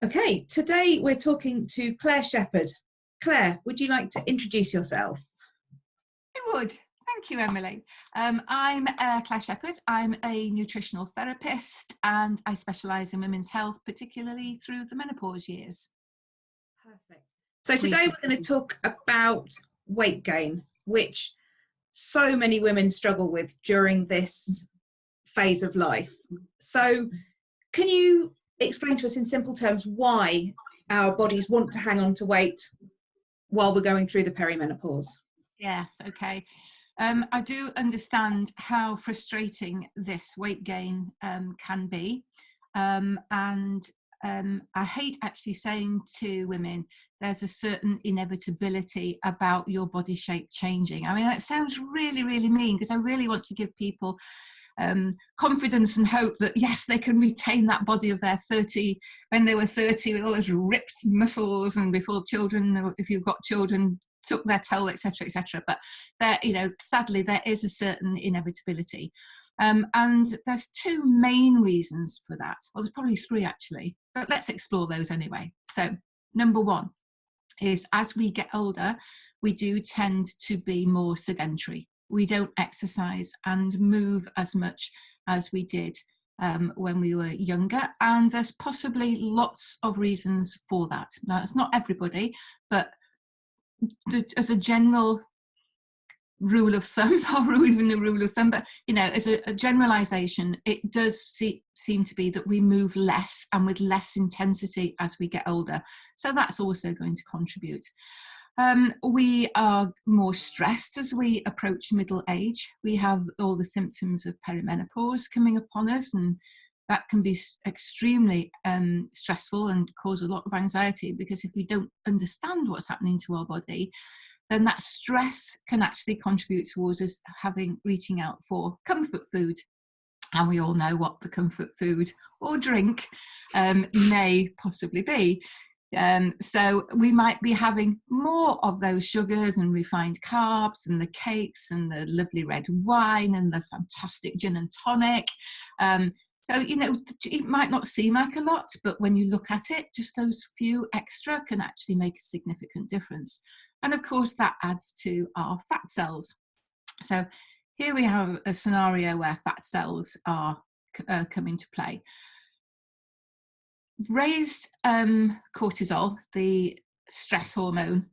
Okay, today we're talking to Clare Shepherd. Clare, would you like to introduce yourself? I would. Thank you, Emily. I'm Clare Shepherd. I'm a nutritional therapist and I specialise in women's health, particularly through the menopause years. Perfect. So today we're going to talk about weight gain, which so many women struggle with during this phase of life. So can you explain to us in simple terms why our bodies want to hang on to weight while we're going through the perimenopause? Yes, okay. I do understand how frustrating this weight gain can be. I hate actually saying to women, there's a certain inevitability about your body shape changing. I mean, that sounds really, really mean because I really want to give people confidence and hope that yes, they can retain that body of their 30 when they were 30 with all those ripped muscles, and before children, if you've got children, took their toll, etc., etc. But there, sadly, there is a certain inevitability, and there's two main reasons for that. Well, there's probably three actually, but let's explore those anyway. So, number one is as we get older, we do tend to be more sedentary. We don't exercise and move as much as we did when we were younger, and there's possibly lots of reasons for that. Now, it's not everybody, but as a general rule of thumb, or even a rule of thumb, but as a generalization, it does seem to be that we move less and with less intensity as we get older. So that's also going to contribute. We are more stressed as we approach middle age. We have all the symptoms of perimenopause coming upon us, and that can be extremely stressful and cause a lot of anxiety, because if we don't understand what's happening to our body, then that stress can actually contribute towards us reaching out for comfort food. And we all know what the comfort food or drink may possibly be. So we might be having more of those sugars and refined carbs and the cakes and the lovely red wine and the fantastic gin and tonic. So, it might not seem like a lot, but when you look at it, just those few extra can actually make a significant difference. And of course, that adds to our fat cells. So here we have a scenario where fat cells are come into play. Raised cortisol, the stress hormone,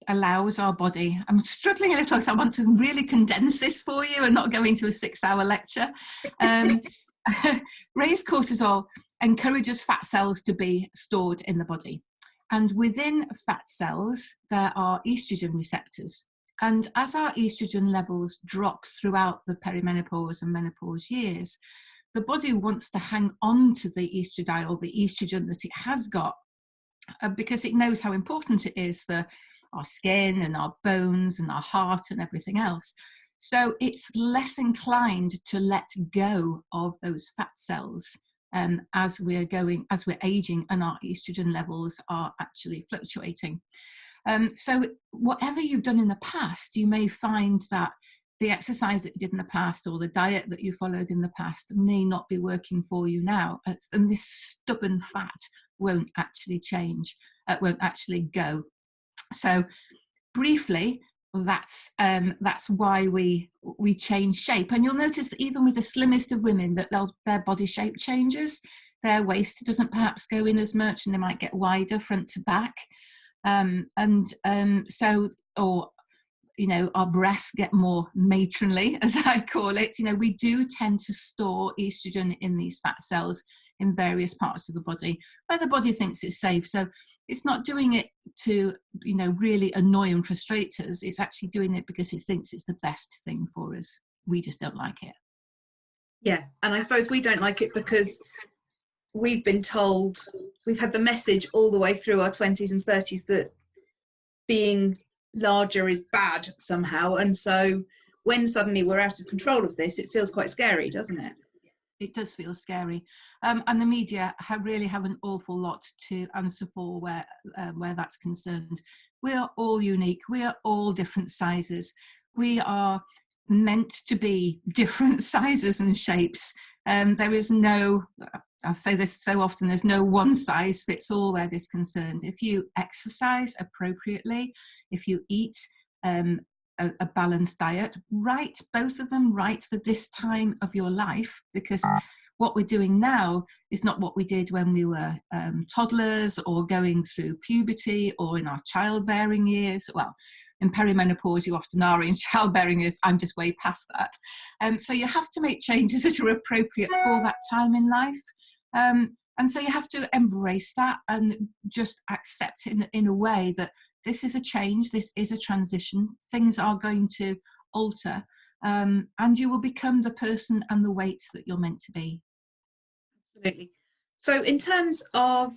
allows our body, I'm struggling a little, so I want to really condense this for you and not go into a 6-hour lecture. Raised cortisol encourages fat cells to be stored in the body. And within fat cells, there are estrogen receptors. And as our estrogen levels drop throughout the perimenopause and menopause years, the body wants to hang on to the estradiol, the estrogen that it has got, because it knows how important it is for our skin and our bones and our heart and everything else. So it's less inclined to let go of those fat cells as we're aging and our estrogen levels are actually fluctuating. So whatever you've done in the past, you may find that the exercise that you did in the past or the diet that you followed in the past may not be working for you now. And this stubborn fat won't actually change, won't actually go. So briefly, that's why we change shape. And you'll notice that even with the slimmest of women, that their body shape changes. Their waist doesn't perhaps go in as much, and they might get wider front to back. Our breasts get more matronly, as I call it. We do tend to store estrogen in these fat cells in various parts of the body where the body thinks it's safe. So it's not doing it to, really annoy and frustrate us. It's actually doing it because it thinks it's the best thing for us. We just don't like it. Yeah, and I suppose we don't like it because we've been told, we've had the message all the way through our 20s and 30s that being larger is bad somehow, and so when suddenly we're out of control of this, it feels quite scary, doesn't it? It does feel scary, and the media really have an awful lot to answer for where that's concerned. We are all unique. We are all different sizes. We are meant to be different sizes and shapes. There is no I'll say this so often, there's no one size fits all where this is concerned. If you exercise appropriately, if you eat a balanced diet, right, both of them right for this time of your life, because what we're doing now is not what we did when we were toddlers or going through puberty or in our childbearing years. Well, in perimenopause, you often are in childbearing years. I'm just way past that. So you have to make changes that are appropriate for that time in life. And so you have to embrace that and just accept it in a way that this is a change, this is a transition, things are going to alter, and you will become the person and the weight that you're meant to be. Absolutely. So in terms of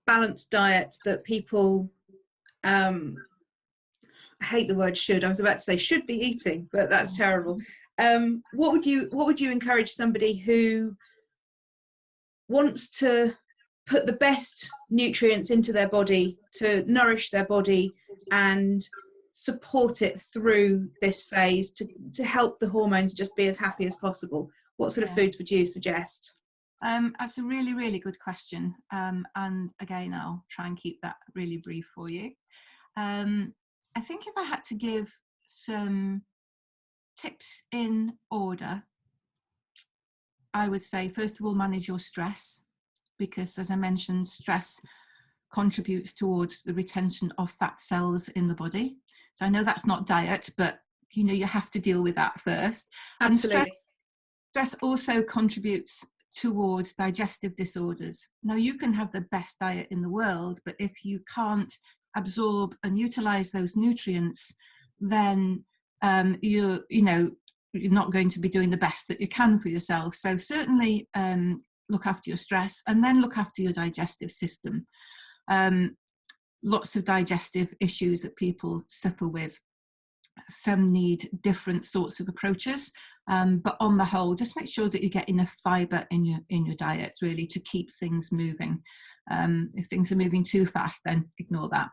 balanced diets that people, I hate the word should, I was about to say should be eating, but that's terrible. What would you encourage somebody who wants to put the best nutrients into their body to nourish their body and support it through this phase to help the hormones just be as happy as possible? What sort of foods would you suggest? That's a really, really good question. And again, I'll try and keep that really brief for you. I think if I had to give some tips in order, I would say, first of all, manage your stress, because as I mentioned, stress contributes towards the retention of fat cells in the body. So I know that's not diet, but you know, you have to deal with that first. Absolutely. And stress also contributes towards digestive disorders. Now, you can have the best diet in the world, but if you can't absorb and utilize those nutrients, then you're not going to be doing the best that you can for yourself. So certainly look after your stress, and then look after your digestive system. Lots of digestive issues that people suffer with. Some need different sorts of approaches, but on the whole, just make sure that you get enough fibre in your diets, really, to keep things moving. If things are moving too fast, then ignore that.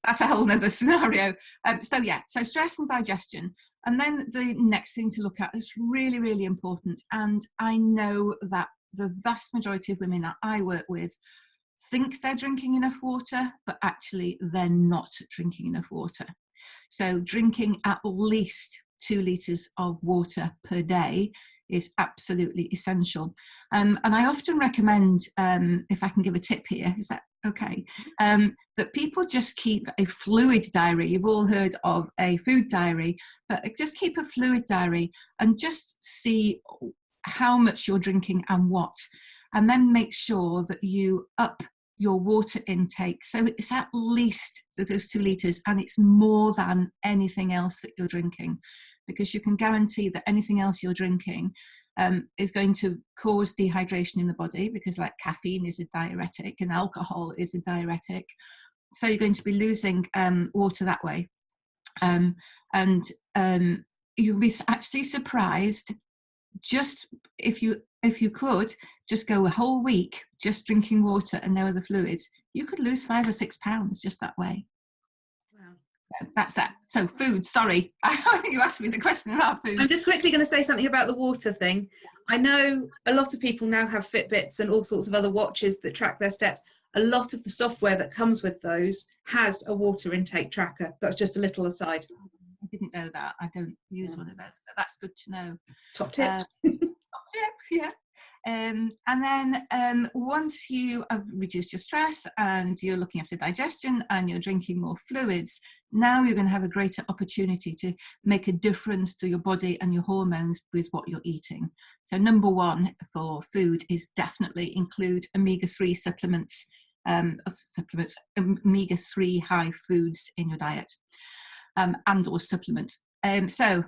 That's a whole nother scenario. So stress and digestion. And then the next thing to look at is really, really important. And I know that the vast majority of women that I work with think they're drinking enough water, but actually they're not drinking enough water. So drinking at least 2 litres of water per day is absolutely essential. And I often recommend, if I can give a tip here, is that okay, that people just keep a fluid diary. You've all heard of a food diary, but just keep a fluid diary and just see how much you're drinking and what, and then make sure that you up your water intake. So it's at least those 2 litres, and it's more than anything else that you're drinking, because you can guarantee that anything else you're drinking is going to cause dehydration in the body, because like caffeine is a diuretic and alcohol is a diuretic. So you're going to be losing water that way. And you'll be actually surprised, just if you could just go a whole week just drinking water and no other fluids, you could lose 5 or 6 pounds just that way. Wow. So that's that. So food, sorry. You asked me the question about food. I'm just quickly going to say something about the water thing. I know a lot of people now have Fitbits and all sorts of other watches that track their steps. A lot of the software that comes with those has a water intake tracker. That's just a little aside. I didn't know that. I don't use one of those. So that's good to know. Top tip. Top tip, yeah. And then once you have reduced your stress and you're looking after digestion and you're drinking more fluids, now you're going to have a greater opportunity to make a difference to your body and your hormones with what you're eating. So number 1 for food is definitely include omega-3 supplements, omega-3 high foods in your diet, and or supplements. So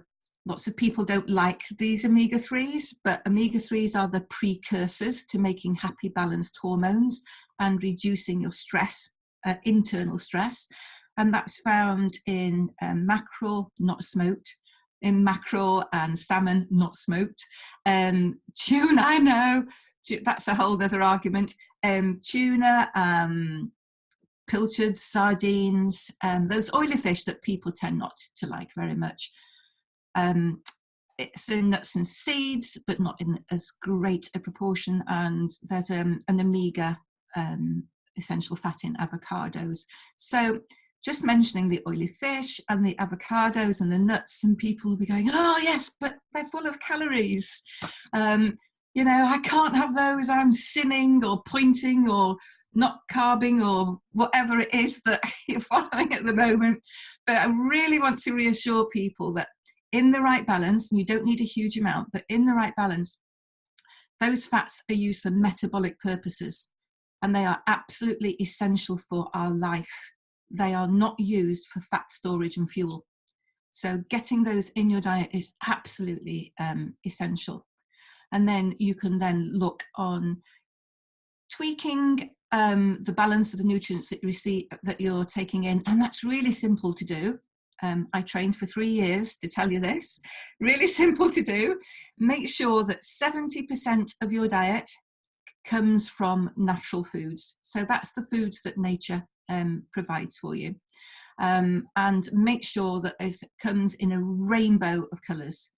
lots of people don't like these omega-3s, but omega-3s are the precursors to making happy, balanced hormones and reducing your stress, internal stress. And that's found in mackerel, not smoked, in mackerel and salmon, not smoked. Tuna, I know, that's a whole other argument. Tuna, pilchards, sardines, those oily fish that people tend not to like very much. it's in nuts and seeds, but not in as great a proportion. And there's an omega essential fat in avocados. So just mentioning the oily fish and the avocados and the nuts, and people will be going, oh yes, but they're full of calories. You know, I can't have those, I'm sinning or pointing or not carbing or whatever it is that you're following at the moment. But I really want to reassure people that in the right balance, and you don't need a huge amount, but in the right balance, those fats are used for metabolic purposes, and they are absolutely essential for our life. They are not used for fat storage and fuel. So getting those in your diet is absolutely essential. And then you can then look on tweaking the balance of the nutrients that you receive, that you're taking in, and that's really simple to do. I trained for 3 years to tell you this. Really simple to do. Make sure that 70% of your diet comes from natural foods. So that's the foods that nature provides for you. And make sure that it comes in a rainbow of colours.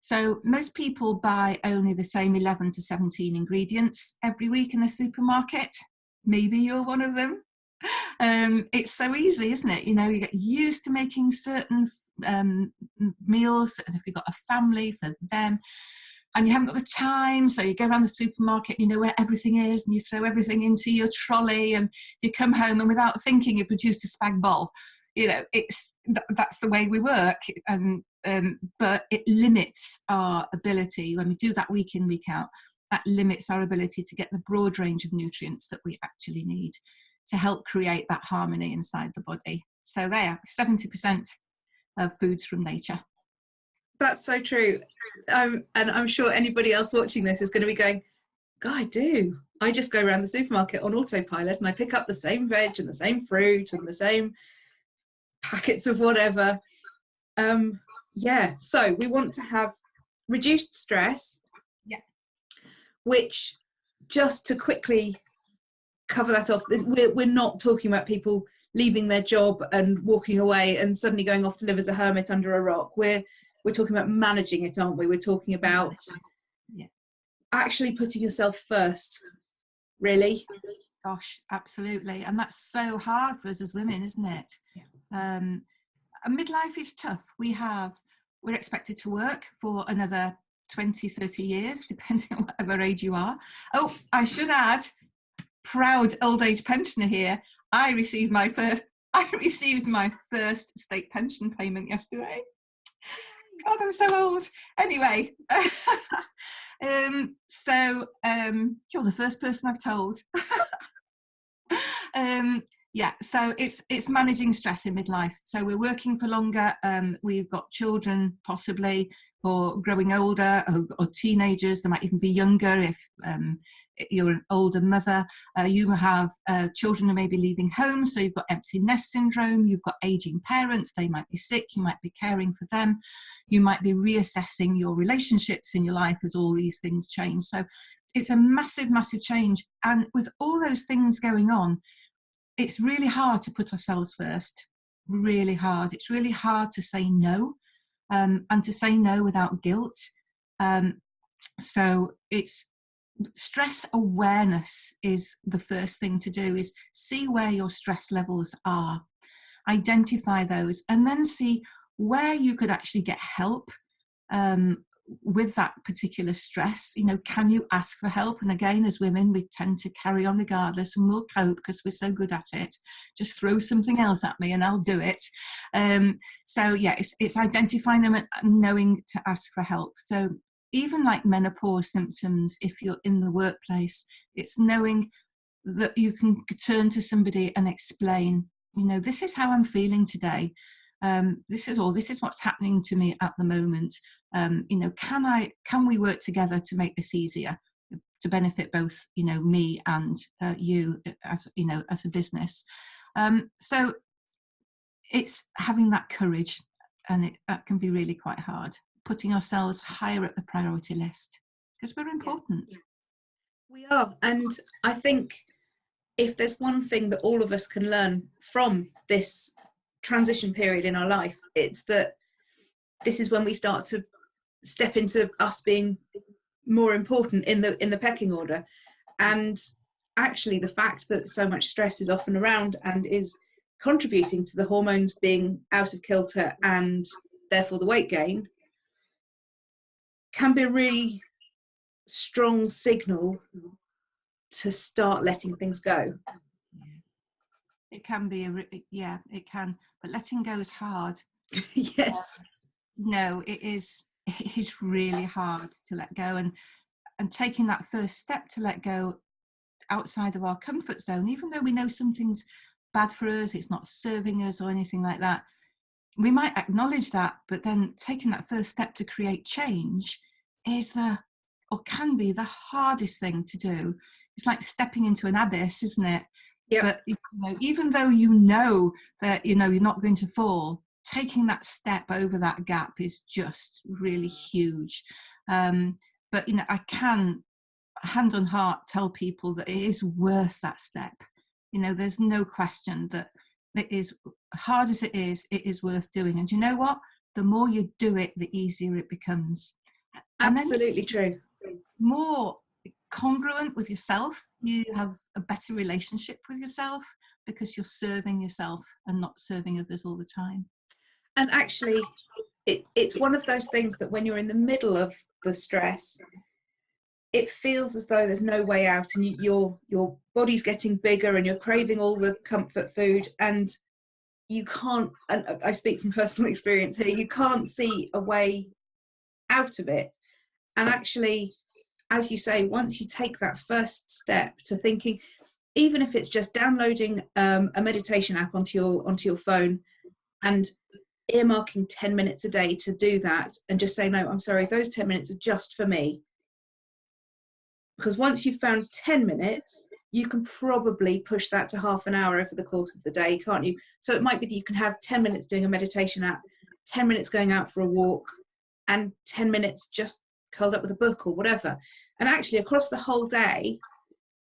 So most people buy only the same 11 to 17 ingredients every week in the supermarket. Maybe you're one of them. It's so easy, isn't it? You know, you get used to making certain meals, and if you've got a family, for them, and you haven't got the time, so you go around the supermarket, you know where everything is, and you throw everything into your trolley, and you come home, and without thinking, you produced a spag bol. You know, that's the way we work, and but it limits our ability when we do that week in, week out. That limits our ability to get the broad range of nutrients that we actually need to help create that harmony inside the body. So there, 70% of foods from nature. That's so true. And I'm sure anybody else watching this is going to be going, God, I do. I just go around the supermarket on autopilot and I pick up the same veg and the same fruit and the same packets of whatever. Yeah, so we want to have reduced stress. Yeah. Which, just to quickly cover that off, we're not talking about people leaving their job and walking away and suddenly going off to live as a hermit under a rock. We're talking about managing it, aren't we? We're talking about actually putting yourself first, really. Gosh, absolutely. And that's so hard for us as women, isn't it? And midlife is tough. We're expected to work for another 20, 30 years, depending on whatever age you are. Oh, I should add, proud old age pensioner here. I received my first state pension payment yesterday. God, I'm so old. Anyway, you're the first person I've told. Yeah, so it's managing stress in midlife. So we're working for longer. We've got children possibly, or growing older, or teenagers. They might even be younger if you're an older mother. You have children who may be leaving home, so you've got empty nest syndrome. You've got aging parents. They might be sick. You might be caring for them. You might be reassessing your relationships in your life as all these things change. So it's a massive, massive change. And with all those things going on, it's really hard to put ourselves first, really hard. It's really hard to say no, and to say no without guilt. So it's stress awareness is the first thing to do, is see where your stress levels are, identify those, and then see where you could actually get help with that particular stress. You know, can you ask for help? And again, as women, we tend to carry on regardless, and we'll cope because we're so good at it. Just throw something else at me and I'll do it. So yeah, it's identifying them and knowing to ask for help. So even like menopause symptoms, if you're in the workplace, it's knowing that you can turn to somebody and explain, you know, this is how I'm feeling today. This is what's happening to me at the moment. You know, can we work together to make this easier, to benefit both, you know, me and you as, you know, as a business. So it's having that courage, and that can be really quite hard, putting ourselves higher up the priority list, because we're important. We are. And I think if there's one thing that all of us can learn from this transition period in our life, it's that this is when we start to step into us being more important in the pecking order. And actually the fact that so much stress is often around and is contributing to the hormones being out of kilter and therefore the weight gain can be a really strong signal to start letting things go. It can be it can, but letting go is hard. Yes. No, it is really hard to let go, and taking that first step to let go outside of our comfort zone, even though we know something's bad for us, it's not serving us or anything like that, we might acknowledge that, but then taking that first step to create change is can be the hardest thing to do. It's like stepping into an abyss, isn't it? Yep. But even though you know that you're not going to fall, taking that step over that gap is just really huge. But I can, hand on heart, tell people that it is worth that step. There's no question that it is, hard as it is worth doing. And you know what? The more you do it, the easier it becomes. Absolutely true. More congruent with yourself. You have a better relationship with yourself because you're serving yourself and not serving others all the time. And actually, it's one of those things that when you're in the middle of the stress, it feels as though there's no way out, and your body's getting bigger and you're craving all the comfort food, and you can't, and I speak from personal experience here, you can't see a way out of it. And actually, as you say, once you take that first step to thinking, even if it's just downloading a meditation app onto your phone and earmarking 10 minutes a day to do that, and just say, no, I'm sorry, those 10 minutes are just for me. Because once you've found 10 minutes, you can probably push that to half an hour over the course of the day, can't you? So it might be that you can have 10 minutes doing a meditation app, 10 minutes going out for a walk, and 10 minutes just curled up with a book or whatever. And actually across the whole day,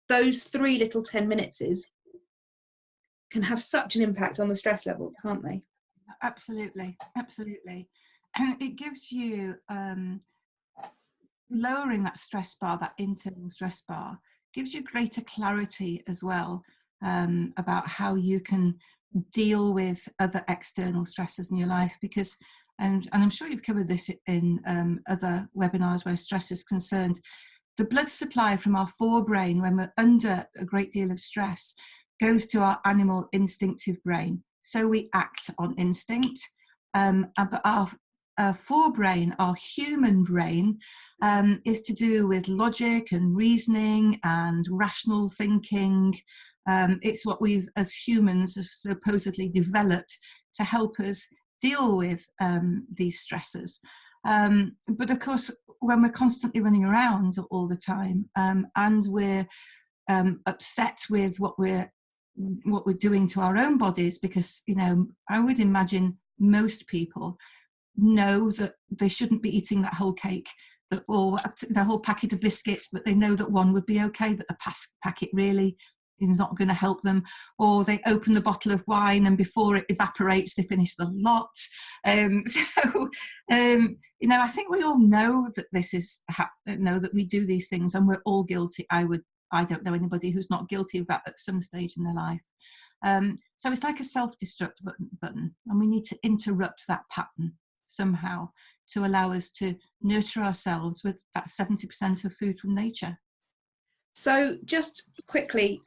those 3 little 10 minutes can have such an impact on the stress levels, can't they? Absolutely. And it gives you lowering that stress bar, that internal stress bar, gives you greater clarity as well about how you can deal with other external stresses in your life. Because, and I'm sure you've covered this in other webinars where stress is concerned, the blood supply from our forebrain when we're under a great deal of stress goes to our animal instinctive brain. So we act on instinct, but our forebrain, our human brain, is to do with logic and reasoning and rational thinking. It's what we've, as humans, have supposedly developed to help us deal with these stresses. But of course, when we're constantly running around all the time and we're upset with what we're doing to our own bodies, because I would imagine most people know that they shouldn't be eating that whole cake or the whole packet of biscuits, but they know that one would be okay, but the packet really is not going to help them. Or they open the bottle of wine and before it evaporates they finish the lot. I think we all know that this is that we do these things, and we're all guilty. I don't know anybody who's not guilty of that at some stage in their life. So it's like a self-destruct button, and we need to interrupt that pattern somehow to allow us to nurture ourselves with that 70% of food from nature. So just quickly,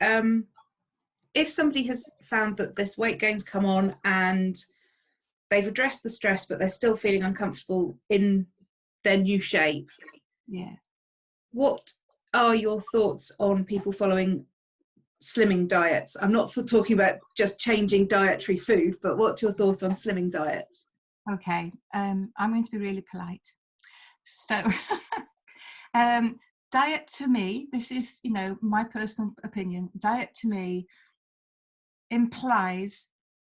if somebody has found that this weight gain's come on and they've addressed the stress, but they're still feeling uncomfortable in their new shape, what are your thoughts on people following slimming diets? I'm not talking about just changing dietary food, but what's your thought on slimming diets? Okay, I'm going to be really polite. So diet to me, this is, my personal opinion, diet to me implies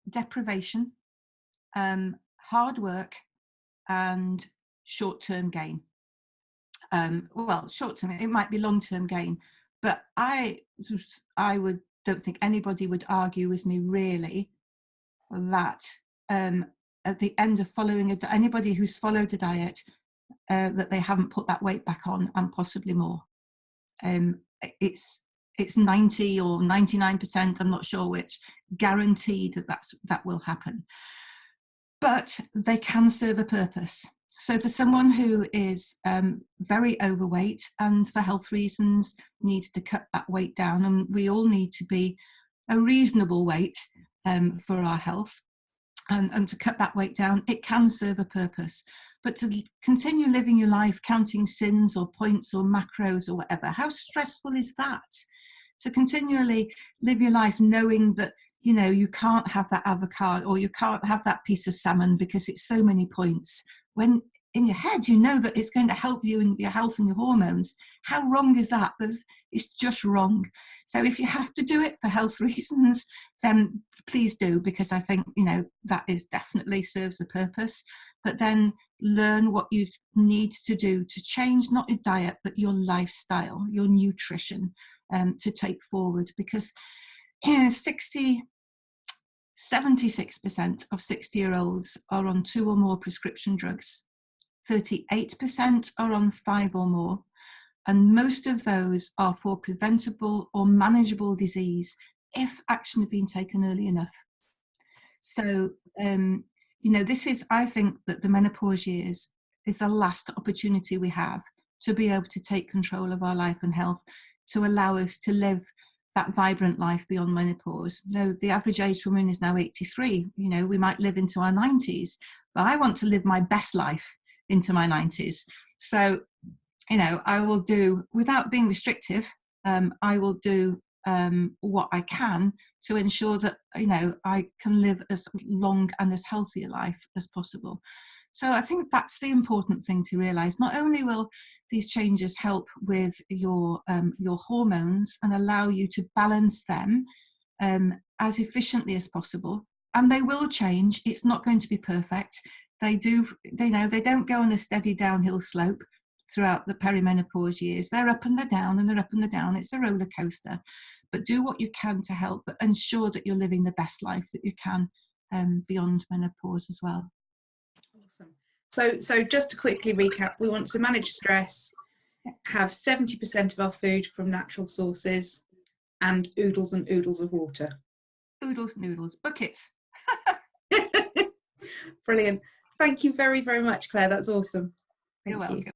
deprivation, hard work, and short-term gain. Short-term, it might be long-term gain, but I don't think anybody would argue with me really that at the end of following anybody who's followed a diet that they haven't put that weight back on, and possibly more. It's 90 or 99%, I'm not sure which, guaranteed that will happen. But they can serve a purpose. So for someone who is very overweight and for health reasons needs to cut that weight down, and we all need to be a reasonable weight for our health, and to cut that weight down, it can serve a purpose. But to continue living your life counting sins or points or macros or whatever, how stressful is that? To continually live your life knowing that, you know, you can't have that avocado or you can't have that piece of salmon because it's so many points, when in your head you know that it's going to help you in your health and your hormones. How wrong is that? It's just wrong. So if you have to do it for health reasons, then please do, because I think, you know, that is definitely serves a purpose. But then learn what you need to do to change not your diet but your lifestyle, your nutrition, to take forward. Because, you know, 76% of 60-year-olds are on 2 or more prescription drugs. 38% are on 5 or more. And most of those are for preventable or manageable disease if action had been taken early enough. So, you know, this is, I think that the menopause years is the last opportunity we have to be able to take control of our life and health, to allow us to live that vibrant life beyond menopause. Though the average age for women is now 83, you know, we might live into our 90s, but I want to live my best life into my 90s. So, you know, I will do, without being restrictive, I will do what I can to ensure that, you know, I can live as long and as healthy a life as possible. So I think that's the important thing to realise. Not only will these changes help with your hormones and allow you to balance them as efficiently as possible, and they will change. It's not going to be perfect. They don't go on a steady downhill slope throughout the perimenopause years. They're up and they're down and they're up and they're down. It's a roller coaster. But do what you can to help, but ensure that you're living the best life that you can beyond menopause as well. Awesome. So just to quickly recap, we want to manage stress, have 70% of our food from natural sources, and oodles and oodles of water. Oodles and oodles, buckets. Brilliant. Thank you very, very much, Claire. That's awesome. You're welcome.